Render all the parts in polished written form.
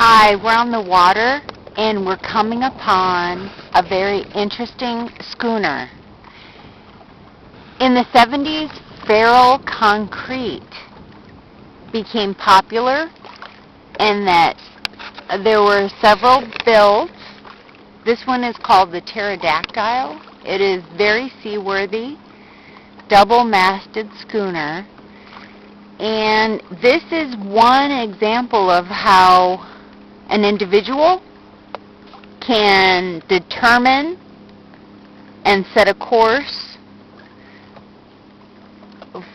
Hi, we're on the water, and we're coming upon a very interesting schooner. In the 70s, feral concrete became popular, and that there were several builds. This one is called the Pterodactyl. It is very seaworthy, double-masted schooner. And this is one example of how an individual can determine and set a course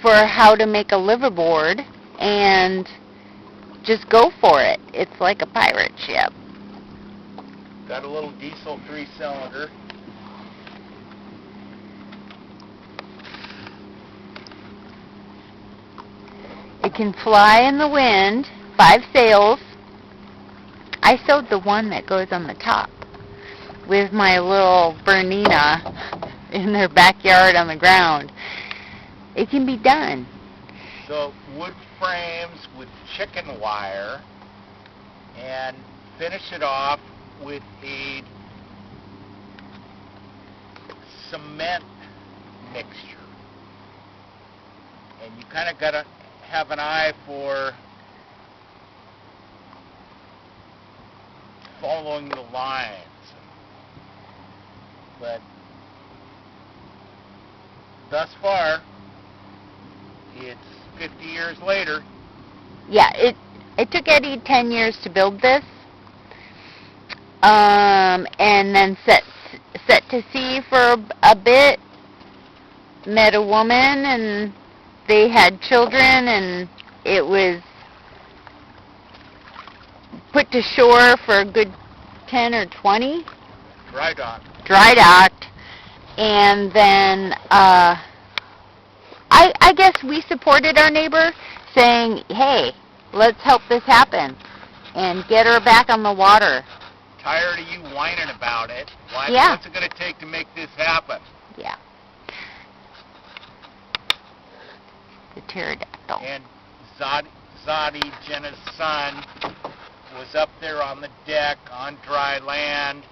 for how to make a liveaboard and just go for it. It's like a pirate ship. Got a little diesel 3-cylinder. It can fly in the wind, 5 sails. I sewed the one that goes on the top with my little Bernina in their backyard on the ground. It can be done. So wood frames with chicken wire, and finish it off with a cement mixture. And you kind of got to have an eye for following the lines. But thus far, it's 50 years later. Yeah, it took Eddie 10 years to build this, and then set to sea for a bit. Met a woman, and they had children, and it was put to shore for a good 10 or 20. Dry dock. Dry docked, and then I guess we supported our neighbor, saying, hey, let's help this happen and get her back on the water. Tired of you whining about it. Yeah. What's it going to take to make this happen? Yeah. The pterodactyl. And Zadi, Jenna's son, was up there on the deck on dry land.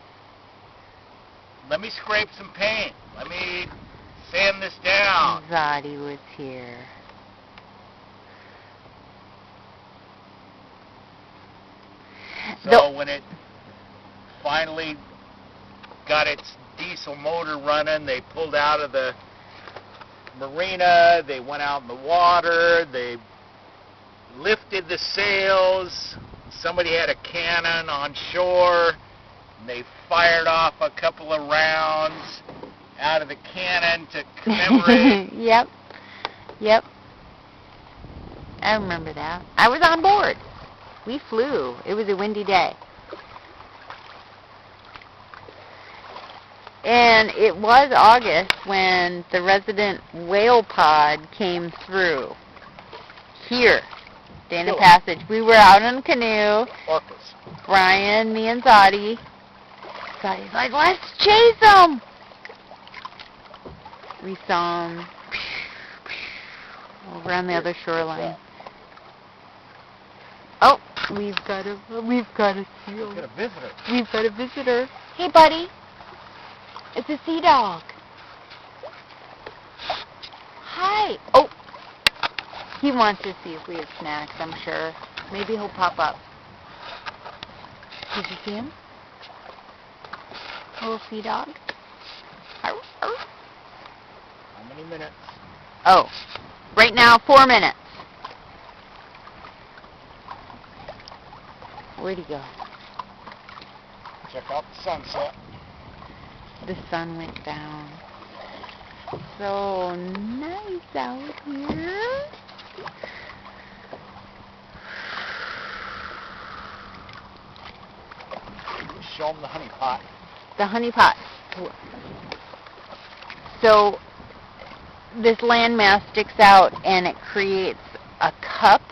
Let me scrape some paint. Let me sand this down. Zadi was here. So when it finally got its diesel motor running, they pulled out of the marina, they went out in the water, they lifted the sails, somebody had a cannon on shore, and they fired off a couple of rounds out of the cannon to commemorate. Yep. I remember that. I was on board. We flew. It was a windy day. And it was August when the resident whale pod came through. Here, Dana Passage. We were out on Canoe. Orcas. Brian, me, and Zadi. Zadi's like, let's chase them. We saw them over on the other shoreline. Oh, we've got a seal. We've got a visitor. We've got a visitor. Hey, buddy. It's a sea dog. Hi. Oh, he wants to see if we have snacks, I'm sure. Maybe he'll pop up. Did you see him? Little sea dog. Arr, arr. How many minutes? Oh, right now, 4 minutes. Where'd he go? Check out the sunset. The sun went down. So nice out here. Show them the honey pot. The honey pot. So this landmass sticks out and it creates a cup,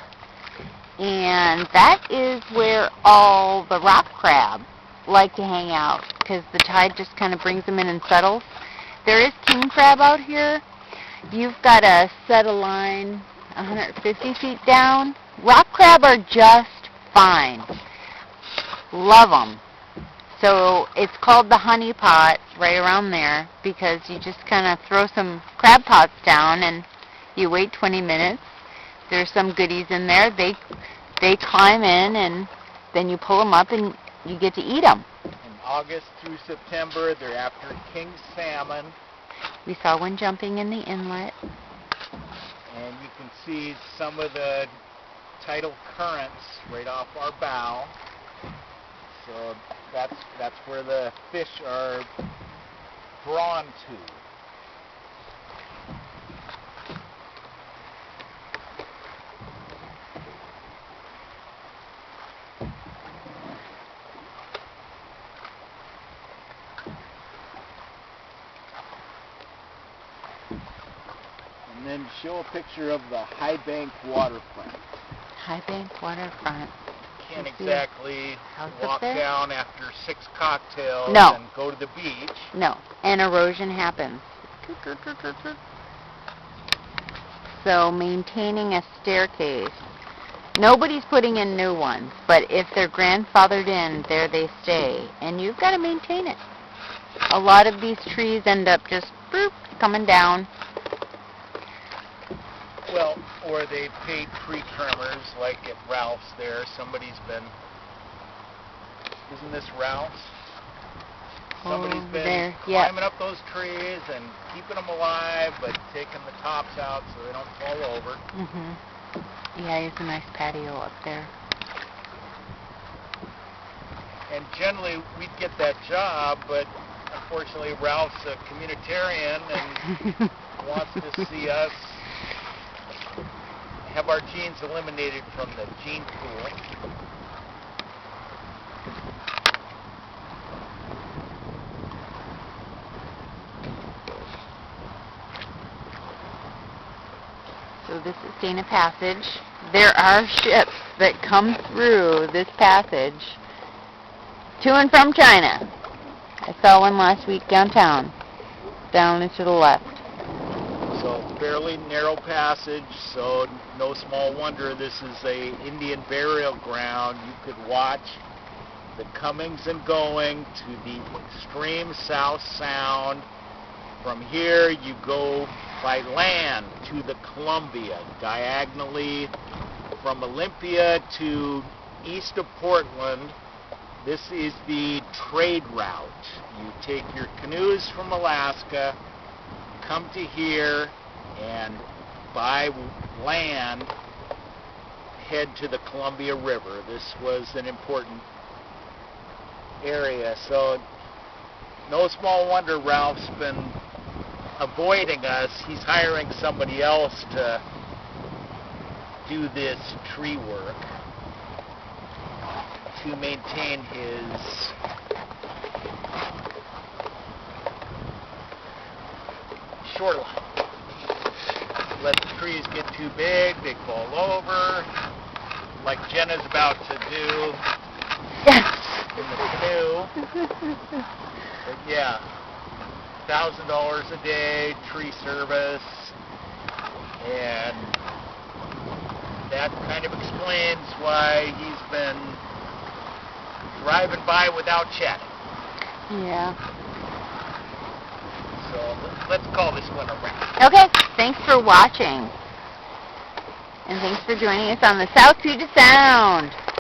and that is where all the rock crab like to hang out because the tide just kind of brings them in and settles. There is king crab out here. You've got to set a line 150 feet down. Rock crab are just fine. love them. So it's called the honey pot right around there because you just kind of throw some crab pots down and you wait 20 minutes. There's some goodies in there. They climb in and then you pull them up and you get to eat them. In August through September, they're after king salmon. We saw one jumping in the inlet. And you can see some of the tidal currents right off our bow. So that's where the fish are drawn to. And then show a picture of the high bank waterfront. High bank waterfront. Can't exactly walk down after 6 cocktails No. and go to the beach. No, and erosion happens. So maintaining a staircase. Nobody's putting in new ones, but if they're grandfathered in, there they stay, and you've got to maintain it. A lot of these trees end up just boop, coming down. Well, or they paid tree trimmers like at Ralph's there. Somebody's been, isn't this Ralph's? Somebody's been climbing up those trees and keeping them alive, but taking the tops out so they don't fall over. Yeah, he has a nice patio up there. And generally we'd get that job, but unfortunately Ralph's a communitarian and wants to see us have our genes eliminated from the gene pool. So this is Dana Passage. There are ships that come through this passage to and from China. I saw one last week downtown, down and to the left. So fairly narrow passage, so no small wonder this is a Indian burial ground. You could watch the comings and going to the extreme South Sound. From here you go by land to the Columbia, diagonally from Olympia to east of Portland. This is the trade route. You take your canoes from Alaska, come to here, and by land head to the Columbia River. This was an important area, so no small wonder Ralph's been avoiding us. He's hiring somebody else to do this tree work to maintain his shoreline. Let the trees get too big, they fall over, like Jenna's about to do in the canoe. But yeah, $1,000 a day, tree service, and that kind of explains why he's been driving by without chatting. Yeah. So let's call this one a wrap. Okay, thanks for watching. And thanks for joining us on the South Puget Sound.